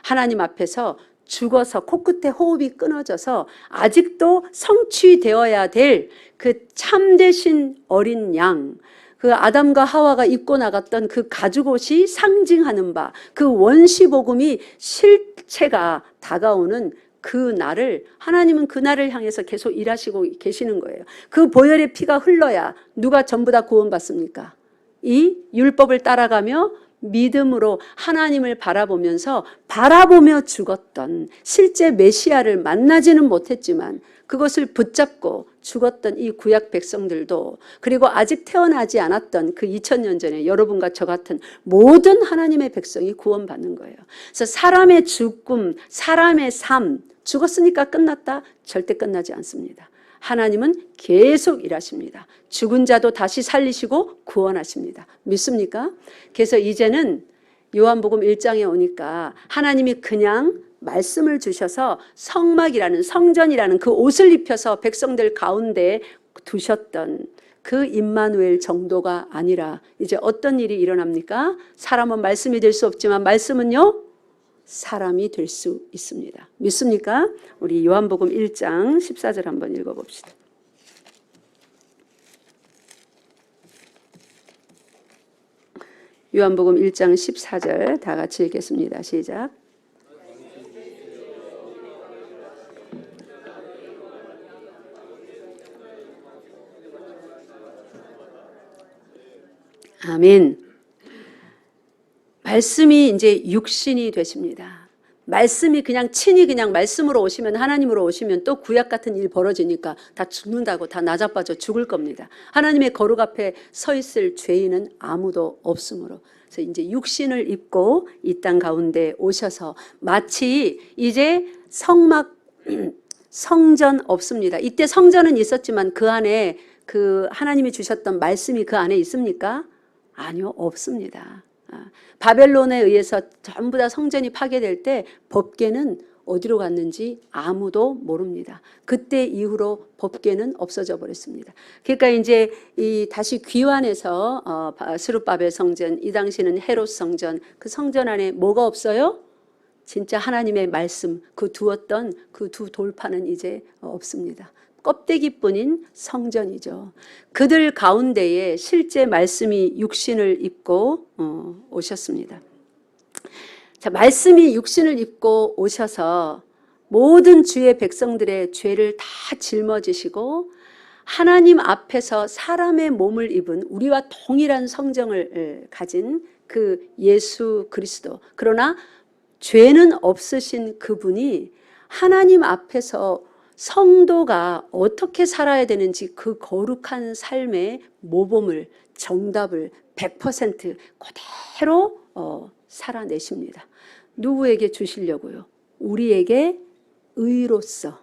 하나님 앞에서 죽어서 코끝에 호흡이 끊어져서 아직도 성취되어야 될 그 참되신 어린 양, 그 아담과 하와가 입고 나갔던 그 가죽옷이 상징하는 바, 그 원시복음이 실체가 다가오는 그 날을 하나님은 그 날을 향해서 계속 일하시고 계시는 거예요. 그 보혈의 피가 흘러야 누가 전부 다 구원받습니까? 이 율법을 따라가며 믿음으로 하나님을 바라보며 죽었던, 실제 메시아를 만나지는 못했지만 그것을 붙잡고 죽었던 이 구약 백성들도, 그리고 아직 태어나지 않았던 그 2000년 전에 여러분과 저 같은 모든 하나님의 백성이 구원받는 거예요. 그래서 사람의 죽음, 사람의 삶, 죽었으니까 끝났다? 절대 끝나지 않습니다. 하나님은 계속 일하십니다. 죽은 자도 다시 살리시고 구원하십니다. 믿습니까? 그래서 이제는 요한복음 1장에 오니까 하나님이 그냥 말씀을 주셔서 성막이라는, 성전이라는 그 옷을 입혀서 백성들 가운데 두셨던 그 임마누엘 정도가 아니라 이제 어떤 일이 일어납니까? 사람은 말씀이 될 수 없지만 말씀은요, 사람이 될 수 있습니다. 믿습니까? 우리 요한복음 1장 14절 한번 읽어봅시다. 요한복음 1장 14절 다 같이 읽겠습니다. 시작. 아멘. 말씀이 이제 육신이 되십니다. 말씀이 그냥 친히 그냥 말씀으로 오시면, 하나님으로 오시면 또 구약 같은 일 벌어지니까 다 죽는다고, 다 나자빠져 죽을 겁니다. 하나님의 거룩 앞에 서 있을 죄인은 아무도 없으므로. 그래서 이제 육신을 입고 이 땅 가운데 오셔서 마치 이제 성막, 성전 없습니다. 이때 성전은 있었지만 그 안에 그 하나님이 주셨던 말씀이 그 안에 있습니까? 아니요, 없습니다. 바벨론에 의해서 전부 다 성전이 파괴될 때 법궤는 어디로 갔는지 아무도 모릅니다. 그때 이후로 법궤는 없어져 버렸습니다. 그러니까 이제 이 다시 귀환해서 스룹바벨 성전, 이 당시는 헤롯 성전, 그 성전 안에 뭐가 없어요? 진짜 하나님의 말씀, 그 두었던 그 두 돌판은 이제 없습니다. 껍데기뿐인 성전이죠. 그들 가운데에 실제 말씀이 육신을 입고 오셨습니다. 자, 말씀이 육신을 입고 오셔서 모든 주의 백성들의 죄를 다 짊어지시고 하나님 앞에서 사람의 몸을 입은, 우리와 동일한 성정을 가진 그 예수 그리스도. 그러나 죄는 없으신 그분이 하나님 앞에서 성도가 어떻게 살아야 되는지 그 거룩한 삶의 모범을, 정답을 100% 그대로 살아내십니다. 누구에게 주시려고요? 우리에게 의로서.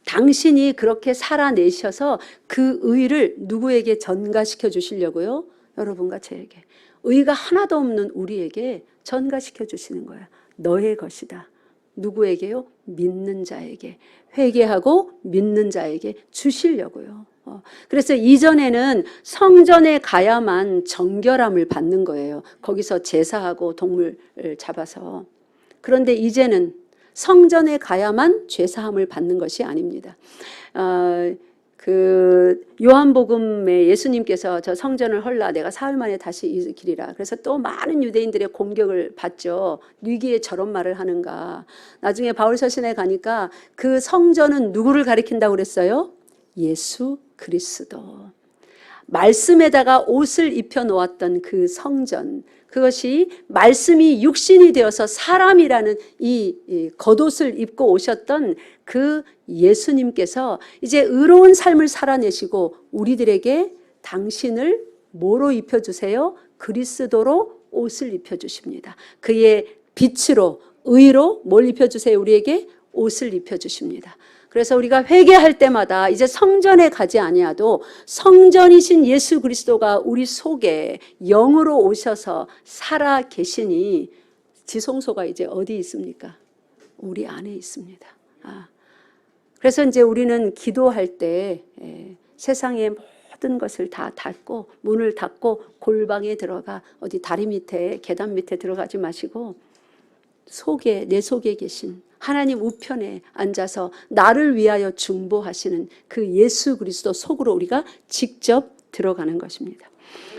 당신이 그렇게 살아내셔서 그 의를 누구에게 전가시켜 주시려고요? 여러분과 저에게. 의가 하나도 없는 우리에게 전가시켜 주시는 거야. 너의 것이다. 누구에게요? 믿는 자에게. 회개하고 믿는 자에게 주시려고요. 그래서 이전에는 성전에 가야만 정결함을 받는 거예요. 거기서 제사하고 동물을 잡아서. 그런데 이제는 성전에 가야만 죄사함을 받는 것이 아닙니다. 그 요한복음에 예수님께서 저 성전을 헐라 내가 사흘 만에 다시 일으키리라. 그래서 또 많은 유대인들의 공격을 받죠. 위기에 저런 말을 하는가. 나중에 바울 서신에 가니까 그 성전은 누구를 가리킨다고 그랬어요? 예수 그리스도. 말씀에다가 옷을 입혀 놓았던 그 성전, 그것이 말씀이 육신이 되어서 사람이라는 이 겉옷을 입고 오셨던 그 예수님께서 이제 의로운 삶을 살아내시고 우리들에게 당신을 뭐로 입혀주세요? 그리스도로 옷을 입혀주십니다. 그의 빛으로, 의로 뭘 입혀주세요? 우리에게 옷을 입혀주십니다. 그래서 우리가 회개할 때마다 이제 성전에 가지 아니하도 성전이신 예수 그리스도가 우리 속에 영으로 오셔서 살아 계시니 지성소가 이제 어디 있습니까? 우리 안에 있습니다. 그래서 이제 우리는 기도할 때 세상의 모든 것을 다 닫고 문을 닫고 골방에 들어가 어디 다리 밑에 계단 밑에 들어가지 마시고 속에 내 속에 계신 하나님 우편에 앉아서 나를 위하여 중보하시는 그 예수 그리스도 속으로 우리가 직접 들어가는 것입니다.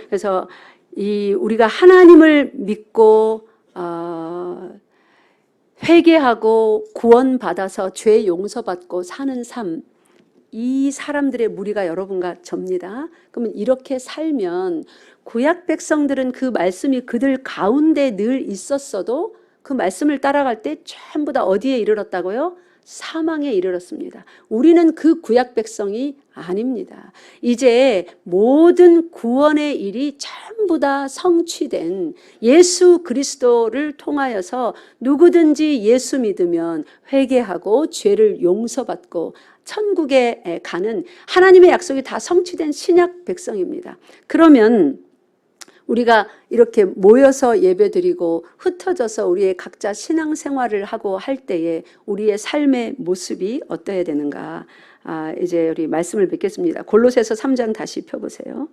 그래서 우리가 하나님을 믿고 회개하고 구원받아서 죄 용서받고 사는 삶, 이 사람들의 무리가 여러분과 접니다. 그러면 이렇게 살면 구약 백성들은 그 말씀이 그들 가운데 늘 있었어도 그 말씀을 따라갈 때 전부 다 어디에 이르렀다고요? 사망에 이르렀습니다. 우리는 그 구약 백성이 아닙니다. 이제 모든 구원의 일이 전부 다 성취된 예수 그리스도를 통하여서 누구든지 예수 믿으면 회개하고 죄를 용서받고 천국에 가는 하나님의 약속이 다 성취된 신약 백성입니다. 그러면 우리가 이렇게 모여서 예배드리고 흩어져서 우리의 각자 신앙생활을 하고 할 때에 우리의 삶의 모습이 어떠해야 되는가. 이제 우리 말씀을 뵙겠습니다. 골로새서 3장 다시 펴보세요.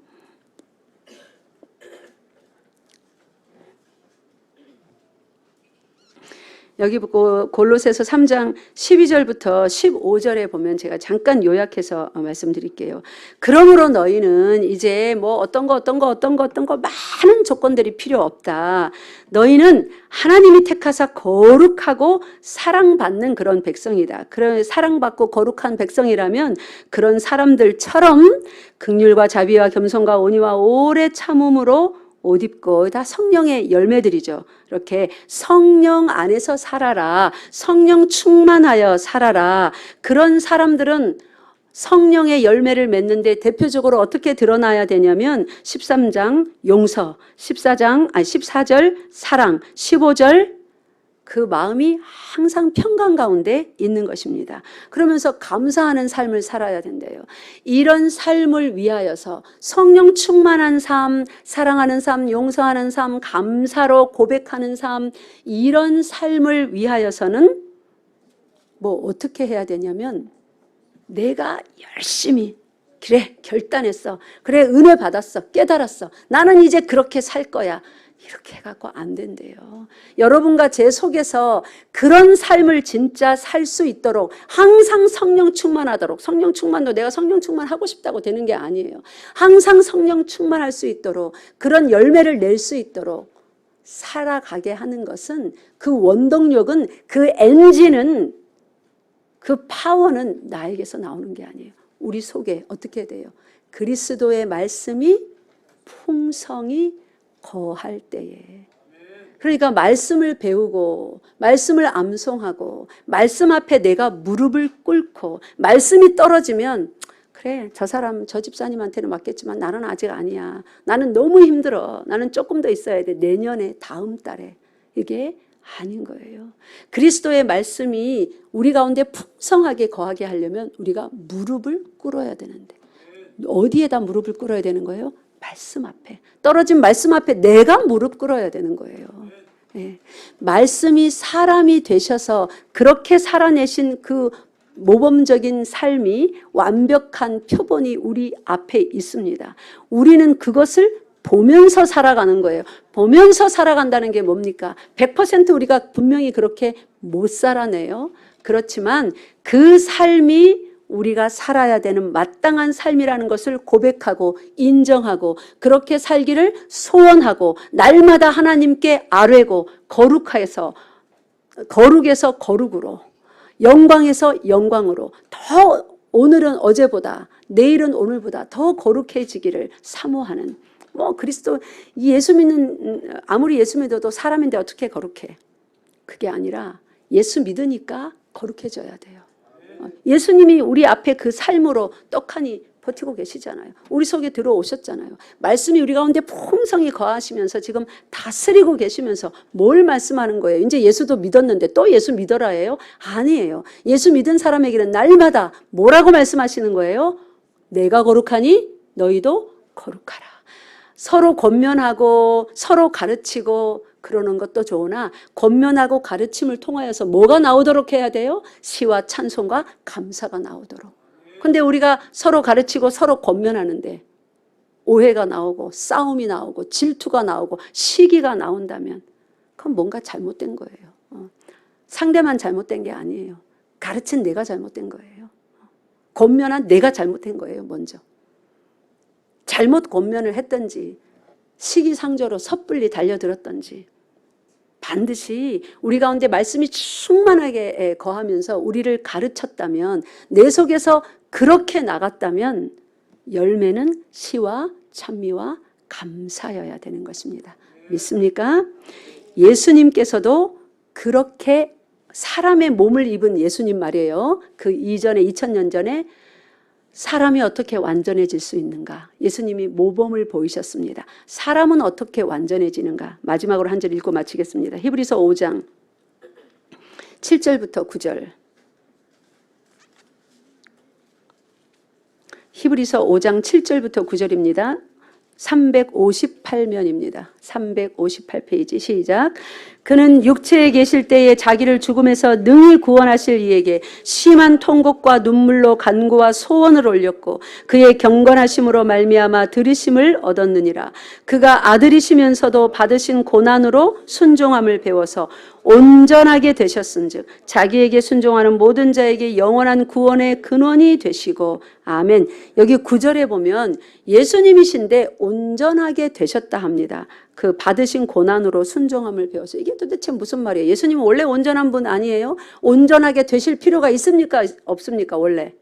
여기 보고 골로새서 3장 12절부터 15절에 보면 제가 잠깐 요약해서 말씀드릴게요. 그러므로 너희는 이제 뭐 어떤 거 많은 조건들이 필요 없다. 너희는 하나님이 택하사 거룩하고 사랑받는 그런 백성이다. 그런 사랑받고 거룩한 백성이라면 그런 사람들처럼 긍휼과 자비와 겸손과 온유와 오래 참음으로 옷 입고 다 성령의 열매들이죠. 이렇게 성령 안에서 살아라. 성령 충만하여 살아라. 그런 사람들은 성령의 열매를 맺는데 대표적으로 어떻게 드러나야 되냐면 13장 용서, 14절 사랑, 15절 그 마음이 항상 평강 가운데 있는 것입니다. 그러면서 감사하는 삶을 살아야 된대요. 이런 삶을 위하여서 성령 충만한 삶, 사랑하는 삶, 용서하는 삶, 감사로 고백하는 삶, 이런 삶을 위하여서는 뭐 어떻게 해야 되냐면 내가 열심히 그래 결단했어. 그래 은혜 받았어. 깨달았어. 나는 이제 그렇게 살 거야. 이렇게 해갖고 안 된대요. 여러분과 제 속에서 그런 삶을 진짜 살 수 있도록 항상 성령 충만하도록, 성령 충만도 내가 성령 충만하고 싶다고 되는 게 아니에요. 항상 성령 충만할 수 있도록 그런 열매를 낼 수 있도록 살아가게 하는 것은 그 원동력은 그 엔진은 그 파워는 나에게서 나오는 게 아니에요. 우리 속에 어떻게 돼요? 그리스도의 말씀이 풍성히 거할 때에. 그러니까 말씀을 배우고 말씀을 암송하고 말씀 앞에 내가 무릎을 꿇고 말씀이 떨어지면 그래, 저 사람 저 집사님한테는 맞겠지만 나는 아직 아니야. 나는 너무 힘들어. 나는 조금 더 있어야 돼. 내년에, 다음 달에. 이게 아닌 거예요. 그리스도의 말씀이 우리 가운데 풍성하게 거하게 하려면 우리가 무릎을 꿇어야 되는데 어디에다 무릎을 꿇어야 되는 거예요? 말씀 앞에. 떨어진 말씀 앞에 내가 무릎 꿇어야 되는 거예요. 네. 말씀이 사람이 되셔서 그렇게 살아내신 그 모범적인 삶이 완벽한 표본이 우리 앞에 있습니다. 우리는 그것을 보면서 살아가는 거예요. 보면서 살아간다는 게 뭡니까? 100% 우리가 분명히 그렇게 못 살아내요. 그렇지만 그 삶이 우리가 살아야 되는 마땅한 삶이라는 것을 고백하고 인정하고 그렇게 살기를 소원하고 날마다 하나님께 아뢰고 거룩해서 거룩에서 거룩으로 영광에서 영광으로 더 오늘은 어제보다 내일은 오늘보다 더 거룩해지기를 사모하는 그리스도 예수 믿는 아무리 예수 믿어도 사람인데 어떻게 거룩해? 그게 아니라 예수 믿으니까 거룩해져야 돼요. 예수님이 우리 앞에 그 삶으로 떡하니 버티고 계시잖아요. 우리 속에 들어오셨잖아요. 말씀이 우리 가운데 풍성히 거하시면서 지금 다스리고 계시면서 뭘 말씀하는 거예요? 이제 예수도 믿었는데 또 예수 믿어라예요? 아니에요. 예수 믿은 사람에게는 날마다 뭐라고 말씀하시는 거예요? 내가 거룩하니 너희도 거룩하라. 서로 권면하고 서로 가르치고 그러는 것도 좋으나 권면하고 가르침을 통하여서 뭐가 나오도록 해야 돼요? 시와 찬송과 감사가 나오도록. 근데 우리가 서로 가르치고 서로 권면하는데 오해가 나오고 싸움이 나오고 질투가 나오고 시기가 나온다면 그건 뭔가 잘못된 거예요. 상대만 잘못된 게 아니에요. 가르친 내가 잘못된 거예요. 권면한 내가 잘못된 거예요. 먼저. 잘못 권면을 했든지 시기상조로 섣불리 달려들었든지 반드시 우리 가운데 말씀이 충만하게 거하면서 우리를 가르쳤다면 내 속에서 그렇게 나갔다면 열매는 시와 찬미와 감사여야 되는 것입니다. 믿습니까? 예수님께서도 그렇게 사람의 몸을 입은 예수님 말이에요. 그 이전에 2000년 전에 사람이 어떻게 완전해질 수 있는가? 예수님이 모범을 보이셨습니다. 사람은 어떻게 완전해지는가? 마지막으로 한 절 읽고 마치겠습니다. 히브리서 5장 7절부터 9절. 히브리서 5장 7절부터 9절입니다. 358면입니다. 358페이지 시작. 그는 육체에 계실 때에 자기를 죽음에서 능히 구원하실 이에게 심한 통곡과 눈물로 간구와 소원을 올렸고 그의 경건하심으로 말미암아 들으심을 얻었느니라. 그가 아들이시면서도 받으신 고난으로 순종함을 배워서 온전하게 되셨은즉 자기에게 순종하는 모든 자에게 영원한 구원의 근원이 되시고 아멘. 여기 9절에 보면 예수님이신데 온전하게 되셨다 합니다. 그 받으신 고난으로 순종함을 배워서 이게 도대체 무슨 말이에요? 예수님은 원래 온전한 분 아니에요? 온전하게 되실 필요가 있습니까? 없습니까? 원래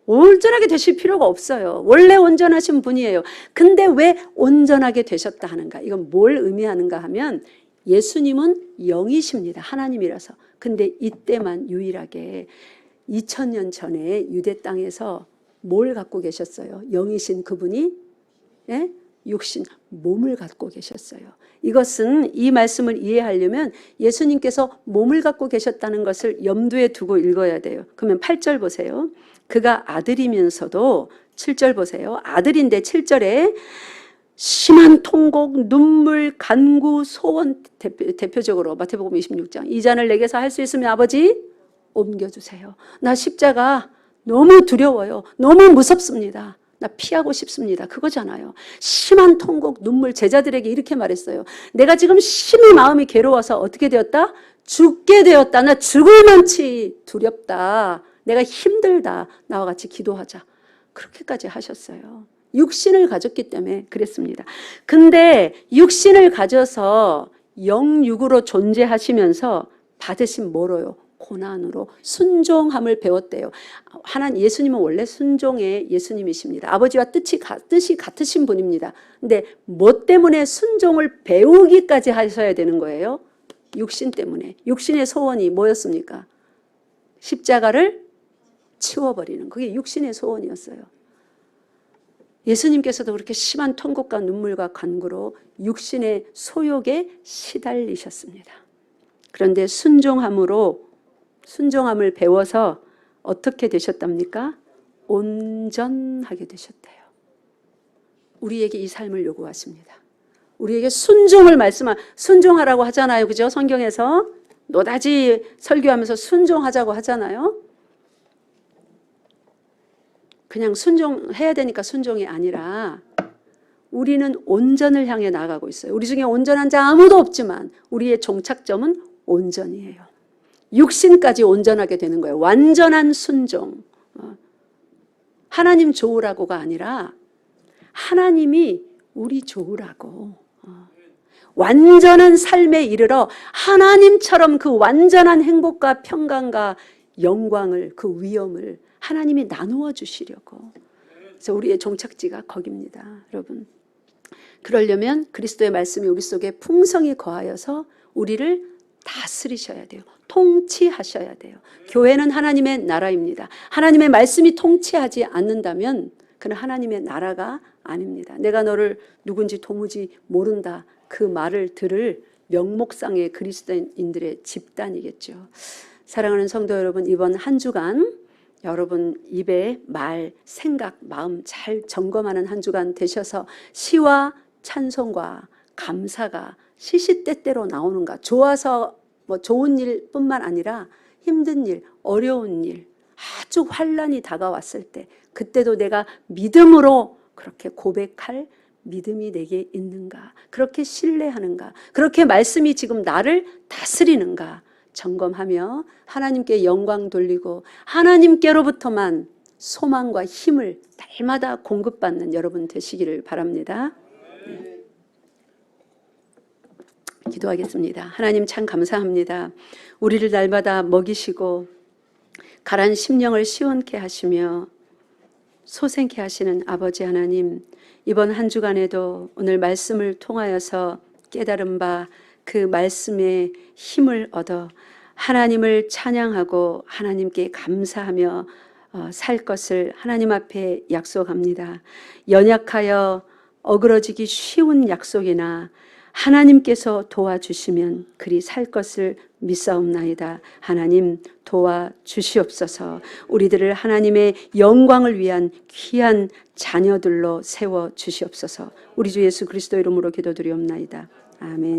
온전하게 되실 필요가 없어요. 원래 온전하신 분이에요. 근데 왜 온전하게 되셨다 하는가? 이건 뭘 의미하는가 하면 예수님은 영이십니다. 하나님이라서. 근데 이때만 유일하게 2000년 전에 유대 땅에서 뭘 갖고 계셨어요? 영이신 그분이 육신, 몸을 갖고 계셨어요. 이것은 이 말씀을 이해하려면 예수님께서 몸을 갖고 계셨다는 것을 염두에 두고 읽어야 돼요. 그러면 8절 보세요. 그가 아들이면서도 7절 보세요. 아들인데 7절에 심한 통곡, 눈물, 간구, 소원 대표적으로 마태복음 26장 이 잔을 내게서 할 수 있으면 아버지 옮겨주세요. 나 십자가 너무 두려워요. 너무 무섭습니다. 나 피하고 싶습니다. 그거잖아요. 심한 통곡, 눈물. 제자들에게 이렇게 말했어요. 내가 지금 심히 마음이 괴로워서 어떻게 되었다? 죽게 되었다. 나 죽을 만치 두렵다. 내가 힘들다. 나와 같이 기도하자. 그렇게까지 하셨어요. 육신을 가졌기 때문에 그랬습니다. 근데 육신을 가져서 영육으로 존재하시면서 받으신 뭐로요? 고난으로 순종함을 배웠대요. 예수님은 원래 순종의 예수님이십니다. 아버지와 뜻이 같으신 분입니다. 근데 뭐 때문에 순종을 배우기까지 하셔야 되는 거예요? 육신 때문에. 육신의 소원이 뭐였습니까? 십자가를 치워버리는, 그게 육신의 소원이었어요. 예수님께서도 그렇게 심한 통곡과 눈물과 간구로 육신의 소욕에 시달리셨습니다. 그런데 순종함을 배워서 어떻게 되셨답니까? 온전하게 되셨대요. 우리에게 이 삶을 요구하십니다. 우리에게 순종하라고 하잖아요. 그죠? 성경에서 노다지 설교하면서 순종하자고 하잖아요. 그냥 순종해야 되니까 순종이 아니라 우리는 온전을 향해 나아가고 있어요. 우리 중에 온전한 자 아무도 없지만 우리의 종착점은 온전이에요. 육신까지 온전하게 되는 거예요. 완전한 순종. 하나님 좋으라고가 아니라 하나님이 우리 좋으라고. 완전한 삶에 이르러 하나님처럼 그 완전한 행복과 평강과 영광을, 그 위엄을 하나님이 나누어 주시려고. 그래서 우리의 종착지가 거기입니다, 여러분. 그러려면 그리스도의 말씀이 우리 속에 풍성히 거하여서 우리를 다스리셔야 돼요. 통치하셔야 돼요. 교회는 하나님의 나라입니다. 하나님의 말씀이 통치하지 않는다면 그는 하나님의 나라가 아닙니다. 내가 너를 누군지 도무지 모른다, 그 말을 들을 명목상의 그리스도인들의 집단이겠죠. 사랑하는 성도 여러분, 이번 한 주간 여러분 입에 말, 생각, 마음 잘 점검하는 한 주간 되셔서 시와 찬송과 감사가 시시때때로 나오는가. 좋아서 좋은 일뿐만 아니라 힘든 일, 어려운 일, 아주 환난이 다가왔을 때 그때도 내가 믿음으로 그렇게 고백할 믿음이 내게 있는가, 그렇게 신뢰하는가, 그렇게 말씀이 지금 나를 다스리는가 점검하며 하나님께 영광 돌리고 하나님께로부터만 소망과 힘을 날마다 공급받는 여러분 되시기를 바랍니다. 기도하겠습니다. 하나님 참 감사합니다. 우리를 날마다 먹이시고 가란 심령을 시원케 하시며 소생케 하시는 아버지 하나님, 이번 한 주간에도 오늘 말씀을 통하여서 깨달은 바 그 말씀의 힘을 얻어 하나님을 찬양하고 하나님께 감사하며 살 것을 하나님 앞에 약속합니다. 연약하여 어그러지기 쉬운 약속이나 하나님께서 도와주시면 그리 살 것을 믿사옵나이다. 하나님 도와주시옵소서. 우리들을 하나님의 영광을 위한 귀한 자녀들로 세워주시옵소서. 우리 주 예수 그리스도 이름으로 기도드리옵나이다. 아멘.